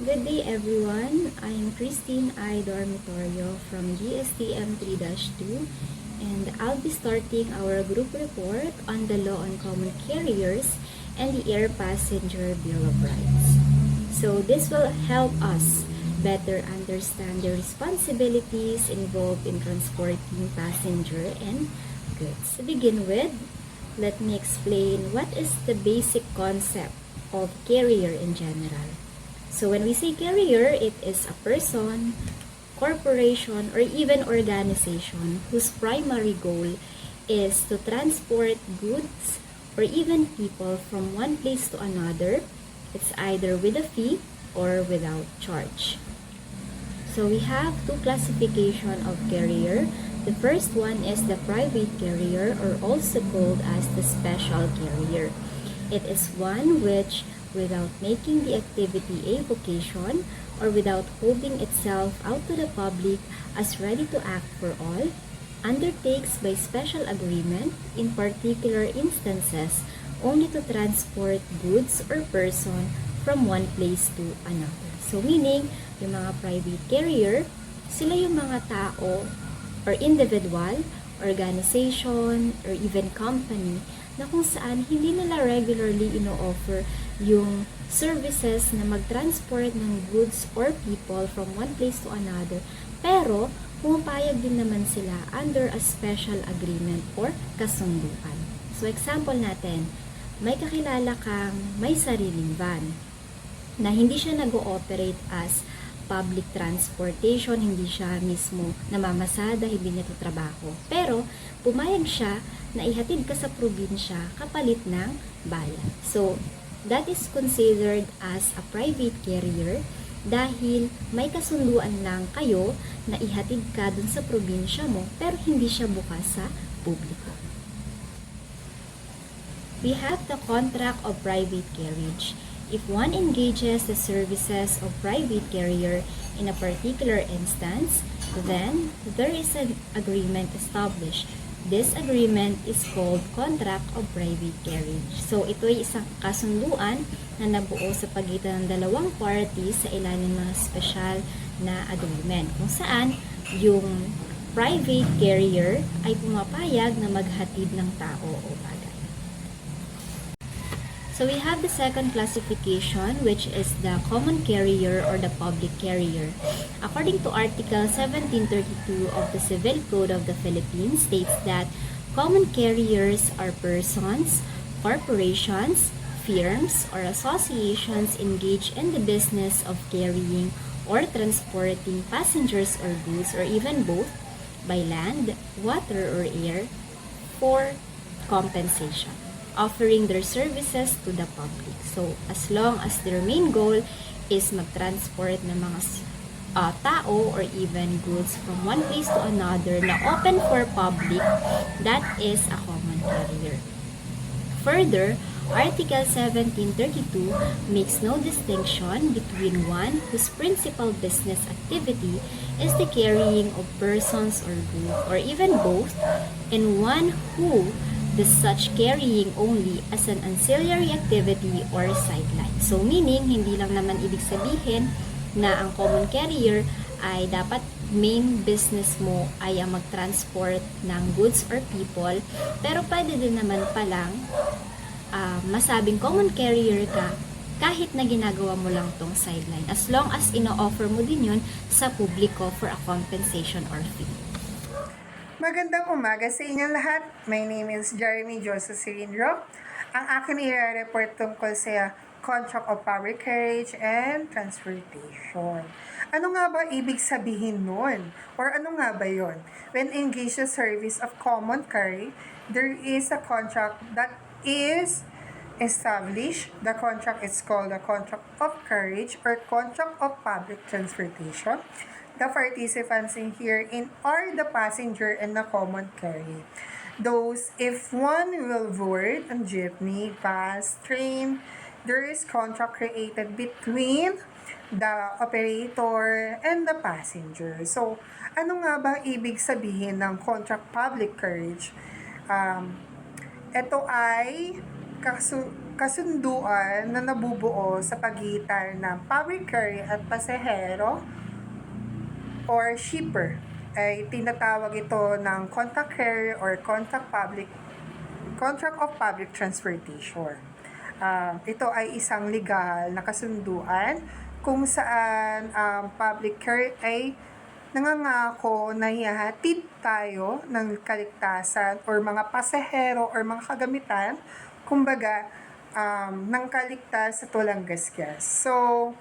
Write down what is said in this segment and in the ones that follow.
Good day everyone. I am Christine I. Dormitorio from GSTM 3-2 and I'll be starting our group report on the Law on Common Carriers and the Air Passenger Bill of Rights. So this will help us better understand the responsibilities involved in transporting passenger and goods. To begin with, let me explain what is the basic concept of carrier in general. So when we say carrier, it is a person, corporation, or even organization whose primary goal is to transport goods or even people from one place to another. It's either with a fee or without charge. So we have two classification of carrier. The first one is the private carrier, or also called as the special carrier. It is one which, without making the activity a vocation or without holding itself out to the public as ready to act for all, undertakes by special agreement in particular instances only to transport goods or person from one place to another. So meaning, yung mga private carrier, sila yung mga tao or individual, organization, or even company na kung saan hindi nila regularly ino-offer yung services na mag-transport ng goods or people from one place to another, pero pumapayag din naman sila under a special agreement or kasunduan. So example natin, may kakilala kang may sariling van na hindi siya nag-ooperate as public transportation, hindi siya mismo namamasada, hindi niya ito trabaho. Pero, pumayag siya na ihatid ka sa probinsya kapalit ng bayan. So, that is considered as a private carrier dahil may kasunduan lang kayo na ihatid ka dun sa probinsya mo pero hindi siya bukas sa publiko. We have the contract of private carriage. If one engages the services of private carrier in a particular instance, then there is an agreement established. This agreement is called contract of private carriage. So, ito ay isang kasunduan na nabuo sa pagitan ng dalawang parties sa ilalim ng special na agreement, kung saan yung private carrier ay pumapayag na maghatid ng tao o bagay. So we have the second classification, which is the common carrier or the public carrier. According to Article 1732 of the Civil Code of the Philippines, states that common carriers are persons, corporations, firms, or associations engaged in the business of carrying or transporting passengers or goods, or even both, by land, water, or air for compensation, offering their services to the public. So, as long as their main goal is mag-transport ng mga tao or even goods from one place to another na open for public, that is a common carrier. Further, Article 1732 makes no distinction between one whose principal business activity is the carrying of persons or goods, or even both, and one who does such carrying only as an ancillary activity or sideline. So meaning, hindi lang naman ibig sabihin na ang common carrier ay dapat main business mo ay ang mag-transport ng goods or people, pero pwede din naman palang masabing common carrier ka kahit na ginagawa mo lang tong sideline, as long as ino-offer mo din yun sa publiko for a compensation or fee. Magandang umaga sa inyong lahat. My name is Jeremy Joseph Cilindro. Ang akin i-report tungkol sa Contract of Public Carriage and Transportation. Ano nga ba ibig sabihin nun? Or ano nga ba yon? When engaged in service of common carry, there is a contract that is established. The contract is called the Contract of Carriage or Contract of Public Transportation. The participants in herein are the passenger and the common carry. Those, if one will board on jeepney, bus, train, there is contract created between the operator and the passenger. So, ano nga ba ibig sabihin ng contract public carriage? Ito ay kasunduan na nabubuo sa pagitan ng public carrier at pasahero or shipper. Ay tinatawag ito ng contract carrier or contract of public transportation. Ito ay isang legal na kasunduan kung saan public carrier ay nangangako na ihahatid tayo ng kaligtasan or mga pasahero or mga kagamitan, kumbaga, ng kaligtas at walang gasgas. So,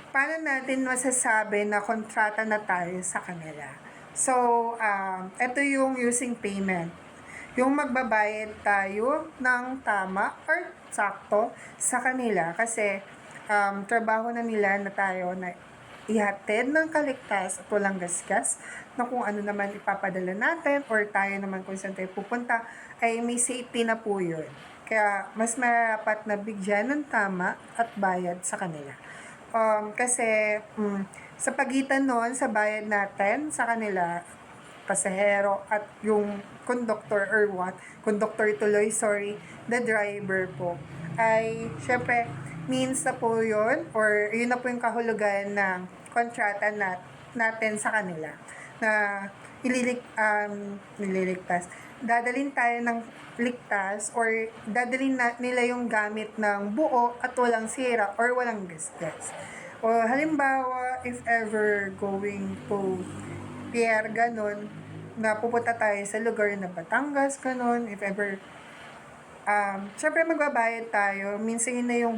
paano natin masasabi na kontrata na tayo sa kanila? So, ito yung using payment. Yung magbabayad tayo ng tama or sakto sa kanila kasi trabaho na nila na tayo na ihatid ng kaligtas at walang gasgas na kung ano naman ipapadala natin or tayo naman kung saan tayo pupunta ay may safety na po yun. Kaya mas marapat na bigyan ng tama at bayad sa kanila. Kasi sa pagitan noon sa bayad natin sa kanila, pasahero at yung conductor or the driver po, ay syempre means na po yun or yun na po yung kahulugan ng kontrata natin sa kanila na nililigtas. Dadalhin tayo ng ligtas or dadalhin nila yung gamit ng buo at walang sira or walang gasgas. O halimbawa, if ever going to pier, ganun, na pupunta tayo sa lugar na Batangas, ganun, if ever syempre magbabayad tayo, minsan yun na yung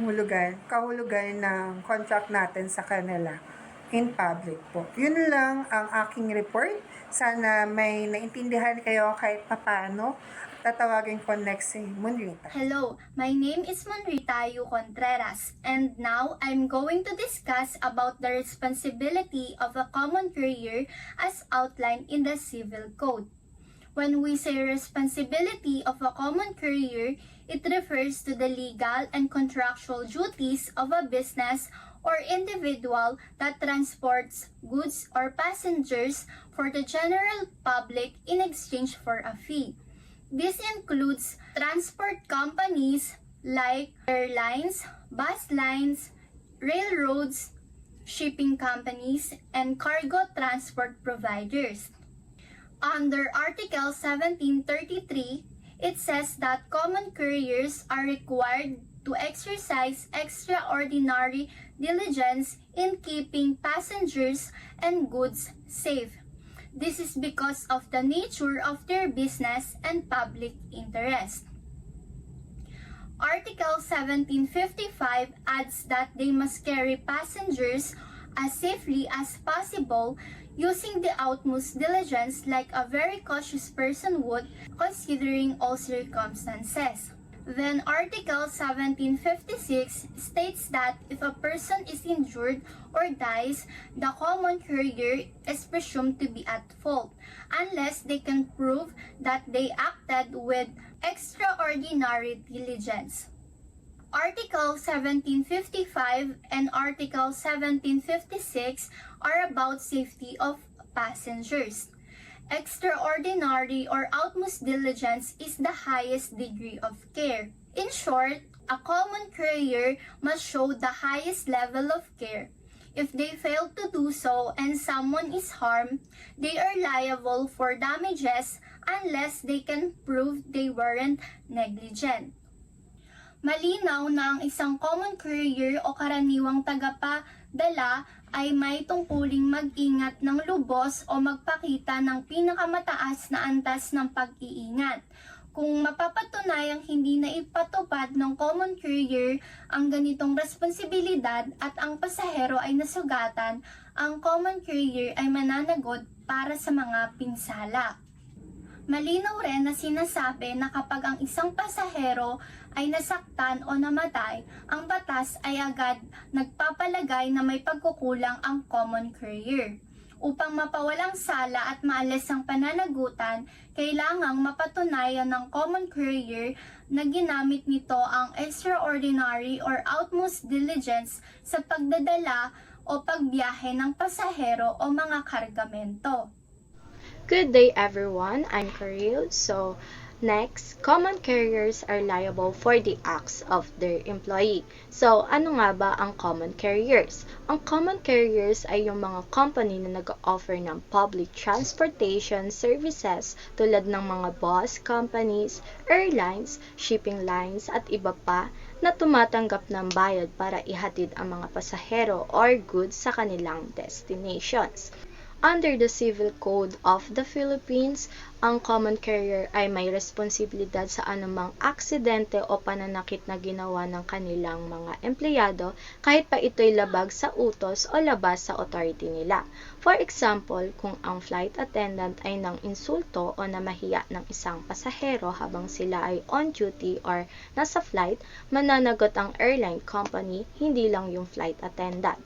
kahulugan ng contract natin sa kanila in public po. Yun lang ang aking report. Sana may naintindihan kayo kahit papano. Tatawagin ko next si Monrita. Hello, my name is Monrita Yu Contreras, and now I'm going to discuss about the responsibility of a common carrier as outlined in the Civil Code. When we say responsibility of a common carrier, it refers to the legal and contractual duties of a business or individual that transports goods or passengers for the general public in exchange for a fee. This includes transport companies like airlines, bus lines, railroads, shipping companies, and cargo transport providers. Under Article 1733, it says that common carriers are required to exercise extraordinary diligence in keeping passengers and goods safe. This is because of the nature of their business and public interest. Article 1755 adds that they must carry passengers as safely as possible using the utmost diligence like a very cautious person would, considering all circumstances. Then Article 1756 states that if a person is injured or dies, the common carrier is presumed to be at fault unless they can prove that they acted with extraordinary diligence. Article 1755 and Article 1756 are about safety of passengers. Extraordinary or utmost diligence is the highest degree of care. In short, a common carrier must show the highest level of care. If they fail to do so and someone is harmed, they are liable for damages unless they can prove they weren't negligent. Malinaw na ang isang common carrier o karaniwang tagapadala ay may tungkuling mag-ingat ng lubos o magpakita ng pinakamataas na antas ng pag-iingat. Kung mapapatunayang hindi na ipatupad ng common carrier ang ganitong responsibilidad at ang pasahero ay nasugatan, ang common carrier ay mananagot para sa mga pinsala. Malinaw rin na sinasabi na kapag ang isang pasahero ay nasaktan o namatay, ang batas ay agad nagpapalagay na may pagkukulang ang common carrier. Upang mapawalang sala at maalis ang pananagutan, kailangang mapatunayan ng common carrier na ginamit nito ang extraordinary or utmost diligence sa pagdadala o pagbiyahe ng pasahero o mga kargamento. Good day everyone, I'm Karil. So Next, common carriers are liable for the acts of their employee. So, ano nga ba ang common carriers? Ang common carriers ay yung mga company na nag-offer ng public transportation services tulad ng mga bus companies, airlines, shipping lines at iba pa na tumatanggap ng bayad para ihatid ang mga pasahero or goods sa kanilang destinations. Under the Civil Code of the Philippines, ang common carrier ay may responsibilidad sa anumang aksidente o pananakit na ginawa ng kanilang mga empleyado kahit pa ito'y labag sa utos o labas sa authority nila. For example, kung ang flight attendant ay nang insulto o namahiya ng isang pasahero habang sila ay on duty or nasa flight, mananagot ang airline company, hindi lang yung flight attendant.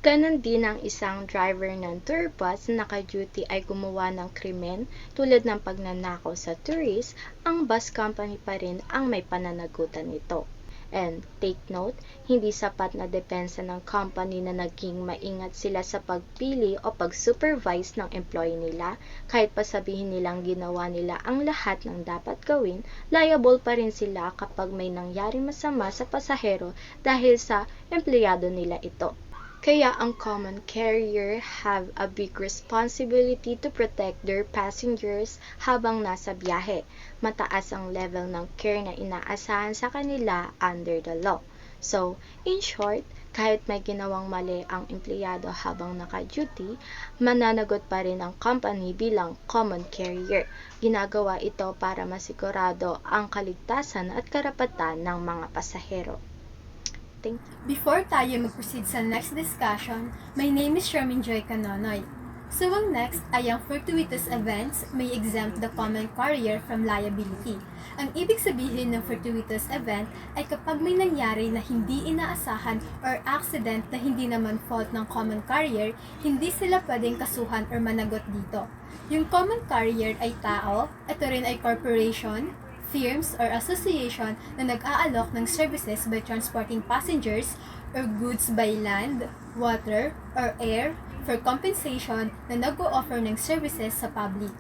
Ganon din ang isang driver ng tour bus na naka-duty ay gumawa ng krimen tulad ng pagnanakaw sa tourist, ang bus company pa rin ang may pananagutan nito. And take note, hindi sapat na depensa ng company na naging maingat sila sa pagpili o pag-supervise ng employee nila. Kahit pa sabihin nilang ginawa nila ang lahat ng dapat gawin, liable pa rin sila kapag may nangyari masama sa pasahero dahil sa empleyado nila ito. Kaya ang common carrier have a big responsibility to protect their passengers habang nasa biyahe. Mataas ang level ng care na inaasahan sa kanila under the law. So, in short, kahit may ginawang mali ang empleyado habang naka-duty, mananagot pa rin ang company bilang common carrier. Ginagawa ito para masigurado ang kaligtasan at karapatan ng mga pasahero. Thank you. Before tayo mag-proceed sa next discussion, my name is Shermin Joy Canonoy. So ang next ay ang fortuitous events may exempt the common carrier from liability. Ang ibig sabihin ng fortuitous event ay kapag may nangyari na hindi inaasahan or accident na hindi naman fault ng common carrier, hindi sila pwedeng kasuhan or managot dito. Yung common carrier ay tao, ito rin ay corporation, firms or association na nag-aalok ng services by transporting passengers or goods by land, water, or air for compensation na nag-o-offer ng services sa public.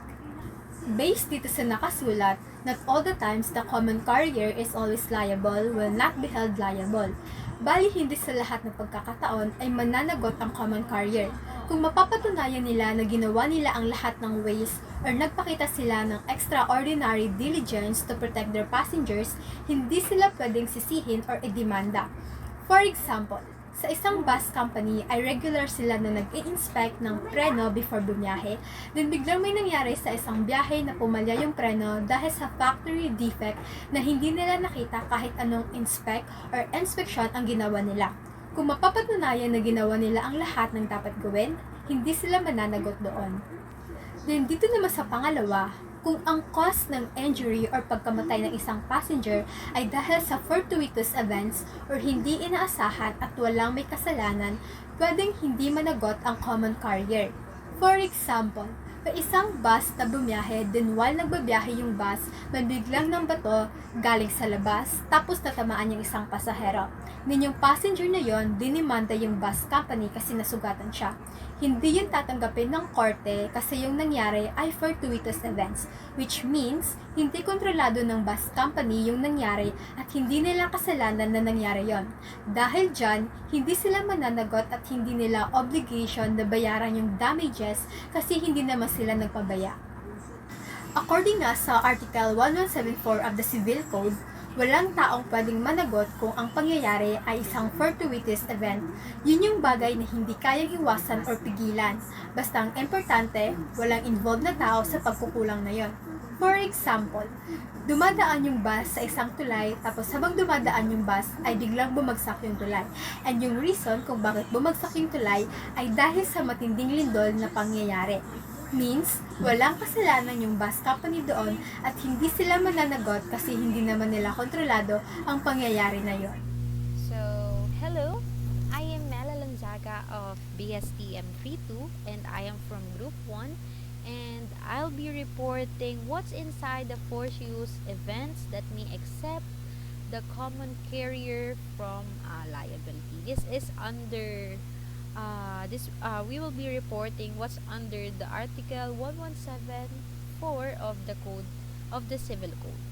Based dito sa nakasulat, not all the times the common carrier is always liable will not be held liable. Bali, hindi sa lahat ng pagkakataon ay mananagot ang common carrier. Kung mapapatunayan nila na ginawa nila ang lahat ng ways or nagpakita sila ng extraordinary diligence to protect their passengers, hindi sila pwedeng sisihin or idemanda. For example, sa isang bus company ay regular sila na nag-i-inspect ng preno before bumiyahe, then biglang may nangyari sa isang biyahe na pumalya yung preno dahil sa factory defect na hindi nila nakita kahit anong inspect or inspection ang ginawa nila. Kung mapapatunayan na ginawa nila ang lahat ng dapat gawin, hindi sila mananagot doon. Then dito naman sa pangalawa, kung ang cause ng injury or pagkamatay ng isang passenger ay dahil sa fortuitous events or hindi inaasahan at walang may kasalanan, pwedeng hindi managot ang common carrier. For example, may isang bus na bumiyahe, then while nagbabiyahe yung bus, may biglang ng bato galing sa labas, tapos natamaan yung isang pasahero. Then yung passenger na yon, dinimanda yung bus company kasi nasugatan siya. Hindi yun tatanggapin ng korte kasi yung nangyari ay fortuitous events, which means hindi kontrolado ng bus company yung nangyari at hindi nila kasalanan na nangyari yon. Dahil dyan, hindi sila mananagot at hindi nila obligation na bayaran yung damages kasi hindi naman sila nagpabaya. According nga sa Article 1174 of the Civil Code, walang taong pwedeng managot kung ang pangyayari ay isang fortuitous event. Yun yung bagay na hindi kayang iwasan or pigilan. Basta ang importante, walang involved na tao sa pagkukulang na yon. For example, dumadaan yung bus sa isang tulay, tapos habang dumadaan yung bus ay biglang bumagsak yung tulay. And yung reason kung bakit bumagsak yung tulay ay dahil sa matinding lindol na pangyayari. Means, walang kasalanan yung bus company doon at hindi sila mananagot kasi hindi naman nila kontrolado ang pangyayari na yon. So, hello, I am Mela Lanzaga of BSTM 32 and I am from Group 1 and I'll be reporting what's inside the fortuitous events that may accept the common carrier from liability. This is under we will be reporting what's under the Article 1174 of the Code of the Civil Code.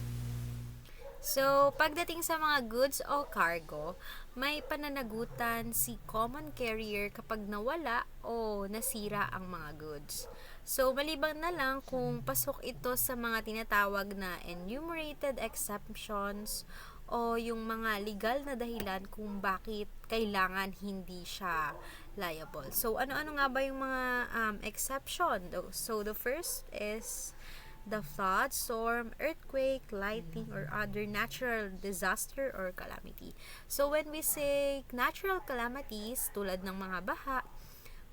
So, pagdating sa mga goods o cargo, may pananagutan si common carrier kapag nawala o nasira ang mga goods. So, maliban na lang kung pasok ito sa mga tinatawag na enumerated exceptions o yung mga legal na dahilan kung bakit kailangan hindi siya liable. So, ano-ano nga ba yung mga exception? So, the first is the flood, storm, earthquake, lightning, or other natural disaster or calamity. So, when we say natural calamities, tulad ng mga baha,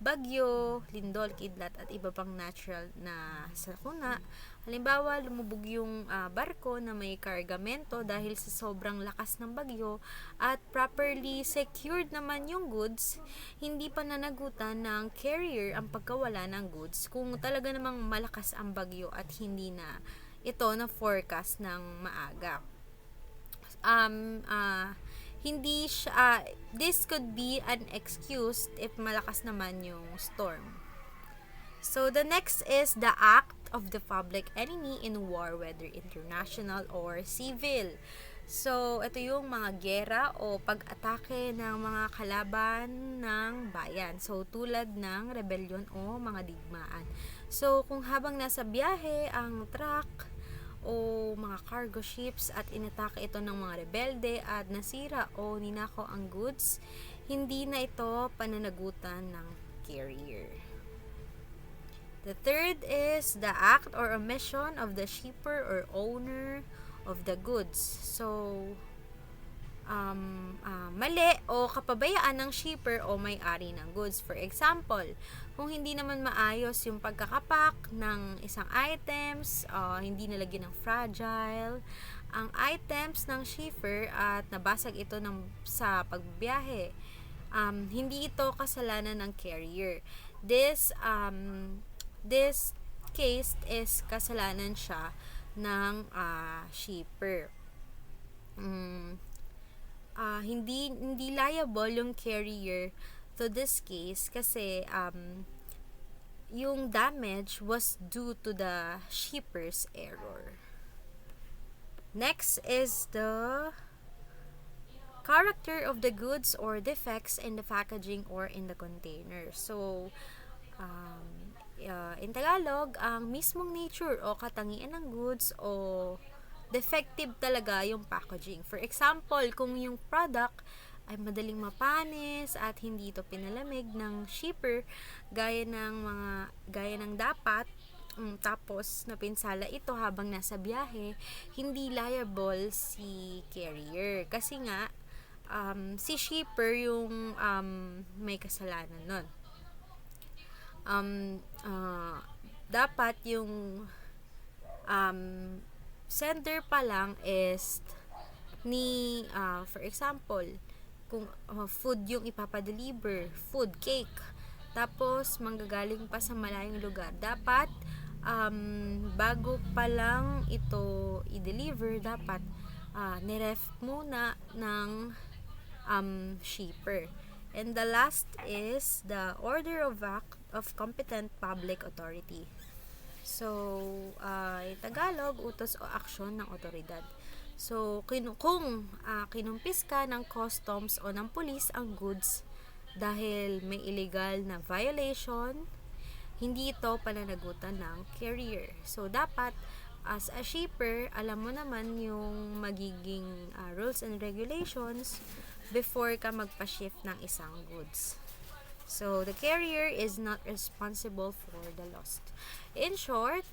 bagyo, lindol, kidlat, at iba pang natural na sakuna. Halimbawa, lumubog yung barko na may kargamento dahil sa sobrang lakas ng bagyo at properly secured naman yung goods, hindi pa nanagutan ng carrier ang pagkawala ng goods kung talaga namang malakas ang bagyo at hindi na ito na forecast ng maaga. Hindi siya, this could be an excuse if malakas naman yung storm. So, the next is the act of the public enemy in war, whether international or civil. So, ito yung mga gera o pag-atake ng mga kalaban ng bayan. So, tulad ng rebellion o mga digmaan. So, kung habang nasa biyahe ang truck o mga cargo ships at inatake ito ng mga rebelde at nasira o ninakaw ang goods, hindi na ito pananagutan ng carrier. The third is the act or omission of the shipper or owner of the goods. So, mali o kapabayaan ng shipper o may-ari ng goods. For example, kung hindi naman maayos yung pagkakapak ng isang items, hindi nalagyan ng fragile ang items ng shipper at nabasag ito sa pagbiyahe, hindi ito kasalanan ng carrier. This case is kasalanan siya ng shipper. Hindi liable yung carrier to this case kasi yung damage was due to the shipper's error. Next is the character of the goods or defects in the packaging or in the container. So, in Tagalog, ang mismong nature o katangian ng goods o defective talaga yung packaging. For example, kung yung product ay madaling mapanis at hindi ito pinalamig ng shipper gaya ng dapat, tapos napinsala ito habang nasa biyahe, hindi liable si carrier kasi nga si shipper yung may kasalanan nun. Dapat yung sender pa lang is for example, kung food yung ipapadeliver, food, cake, tapos manggagaling pa sa malayong lugar, dapat bago pa lang ito i-deliver, dapat niref muna ng shipper. And the last is the order of act of competent public authority. So, Tagalog, utos o aksyon ng otoridad. So, kung kinumpis ka ng customs o ng police ang goods dahil may illegal na violation, hindi ito pananagutan ng carrier. So, dapat as a shipper, alam mo naman yung magiging rules and regulations before ka magpa-ship ng isang goods. So, the carrier is not responsible for the loss. In short,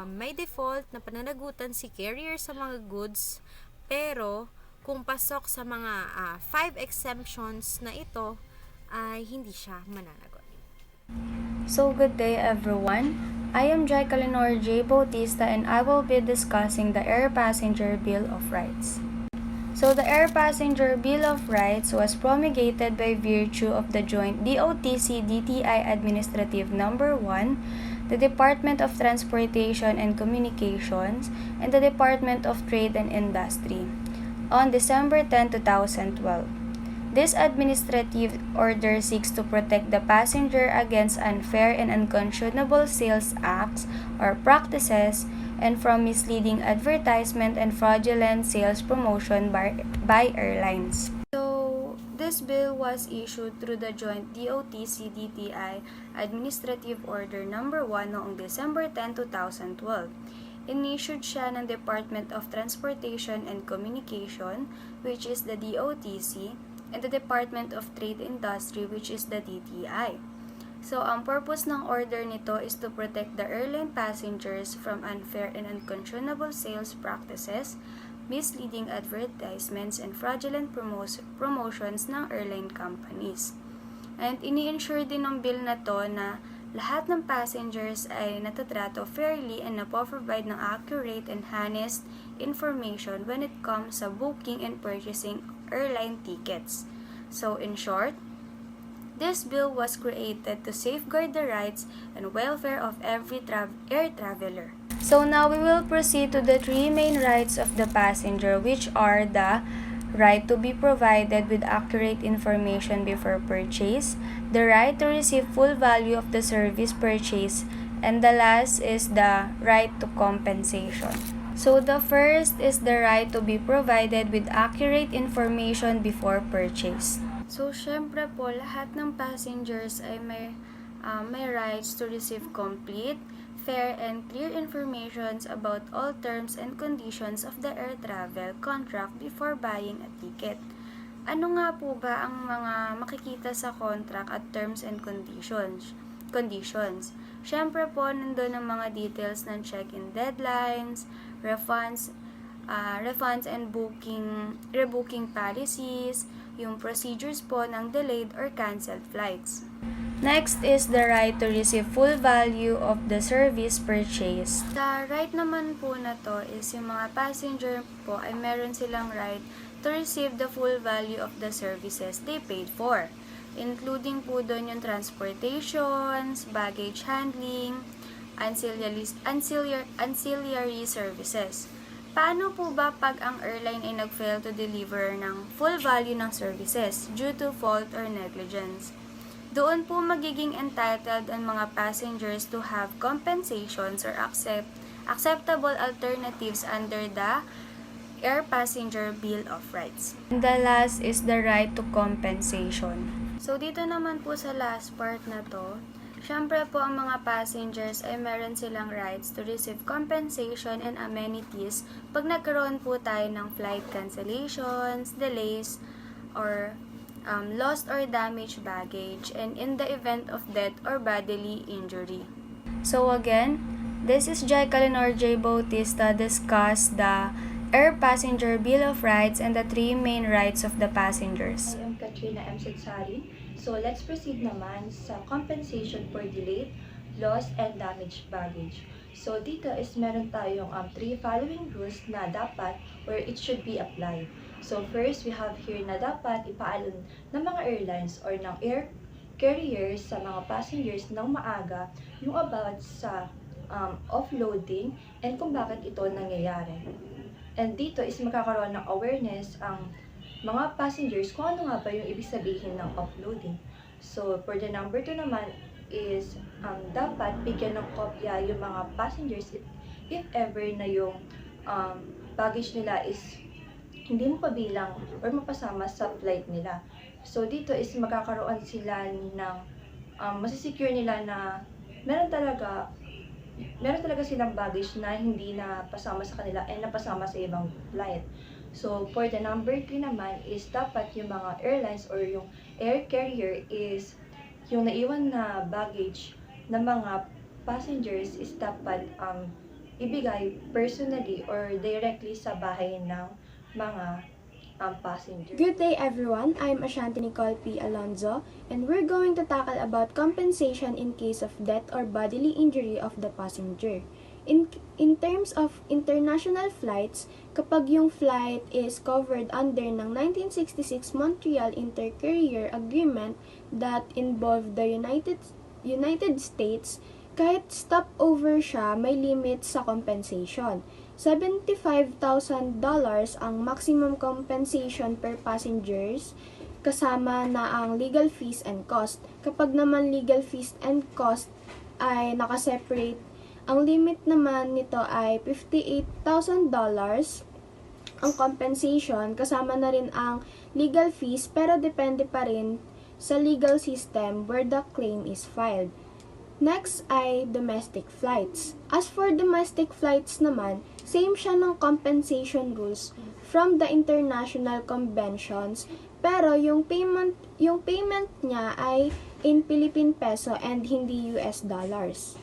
may default na pananagutan si carrier sa mga goods, pero kung pasok sa mga 5 exemptions na ito, ay hindi siya mananagot. So, good day everyone. I am Jaicalinor J. Bautista and I will be discussing the Air Passenger Bill of Rights. So, the Air Passenger Bill of Rights was promulgated by virtue of the joint DOTC-DTI Administrative Number 1, the Department of Transportation and Communications, and the Department of Trade and Industry on December 10, 2012. This administrative order seeks to protect the passenger against unfair and unconscionable sales acts or practices and from misleading advertisement and fraudulent sales promotion by airlines. So, this bill was issued through the joint DOT-CDTI Administrative Order No. 1 noong December 10, 2012. Inissued siya ng Department of Transportation and Communication, which is the DOTC, and the Department of Trade and Industry, which is the DTI. So, ang purpose ng order nito is to protect the airline passengers from unfair and unconscionable sales practices, misleading advertisements, and fraudulent promotions ng airline companies. And ini-ensure din ng bill na to na lahat ng passengers ay natatrato fairly and napoprovide ng accurate and honest information when it comes sa booking and purchasing airline tickets. So, in short, this bill was created to safeguard the rights and welfare of every air traveler. So now we will proceed to the three main rights of the passenger, which are the right to be provided with accurate information before purchase, the right to receive full value of the service purchased, and the last is the right to compensation. So the first is the right to be provided with accurate information before purchase. So syempre po, lahat ng passengers ay may rights to receive complete, fair, and clear informations about all terms and conditions of the air travel contract before buying a ticket. Ano nga po ba ang mga makikita sa contract at terms and conditions? Syempre po, nandun ang mga details ng check-in deadlines, refunds and rebooking policies, yung procedures po ng delayed or canceled flights. Next is the right to receive full value of the service purchased. The right naman po na to is yung mga passenger po ay meron silang right to receive the full value of the services they paid for, including po doon yung transportations, baggage handling, ancillary services. Paano po ba pag ang airline ay nag-fail to deliver ng full value ng services due to fault or negligence? Doon po magiging entitled ang mga passengers to have compensations or acceptable alternatives under the Air Passenger Bill of Rights. And the last is the right to compensation. So dito naman po sa last part na to, syempre po ang mga passengers ay meron silang rights to receive compensation and amenities pag nagkaroon po tayo ng flight cancellations, delays, or lost or damaged baggage, and in the event of death or bodily injury. So again, this is Jaika Lenore J. Bautista discuss the Air Passenger Bill of Rights and the three main rights of the passengers. I am Katrina M. Sadsari. So let's proceed naman sa compensation for delayed, lost, and damaged baggage. So dito is meron tayong three following rules na dapat or it should be applied. So first, we have here na dapat ipaalam ng mga airlines or ng air carriers sa mga passengers ng maaga yung about sa offloading and kung bakit ito nangyayari. And dito is magkakaroon ng awareness ang mga passengers kung ano nga ba yung ibig sabihin ng offloading. So for the number 2 naman is dapat bigyan ng kopya yung mga passengers if ever na yung baggage nila is hindi mo pabilang or mapasama sa flight nila. So dito is magkakaroon sila ng masisecure nila na meron talaga silang baggage na hindi na pasama sa kanila and napasama sa ibang flight. So for the number 3 naman is dapat yung mga airlines or yung air carrier is yung naiwan na baggage ng mga passengers is dapat ibigay personally or directly sa bahay ng mga passengers. Good day everyone, I'm Ashanti Nicole P. Alonzo and we're going to tackle about compensation in case of death or bodily injury of the passenger. In terms of international flights, kapag yung flight is covered under ng 1966 Montreal Inter-Carrier Agreement that involved the United States, kahit stopover siya, may limit sa compensation. $75,000 ang maximum compensation per passengers kasama na ang legal fees and cost. Kapag naman legal fees and cost ay nakaseparate Ang limit naman nito ay $58,000 ang compensation, kasama na rin ang legal fees, pero depende pa rin sa legal system where the claim is filed. Next ay domestic flights. As for domestic flights naman, same siya ng compensation rules from the international conventions, pero yung payment niya ay in Philippine peso and hindi US dollars.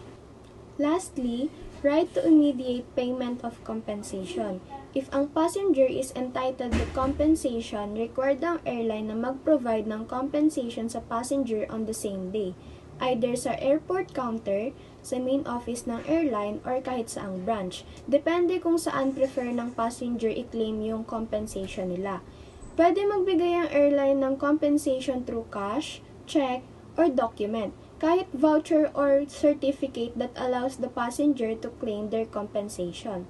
Lastly, right to immediate payment of compensation. If ang passenger is entitled to compensation, required ang airline na mag-provide ng compensation sa passenger on the same day, either sa airport counter, sa main office ng airline, or kahit saang branch. Depende kung saan prefer ng passenger i-claim yung compensation nila. Pwede magbigay ang airline ng compensation through cash, check, or document, kahit voucher or certificate that allows the passenger to claim their compensation.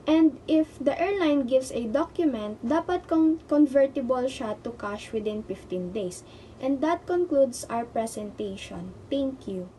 And if the airline gives a document, dapat convertible siya to cash within 15 days. And that concludes our presentation. Thank you.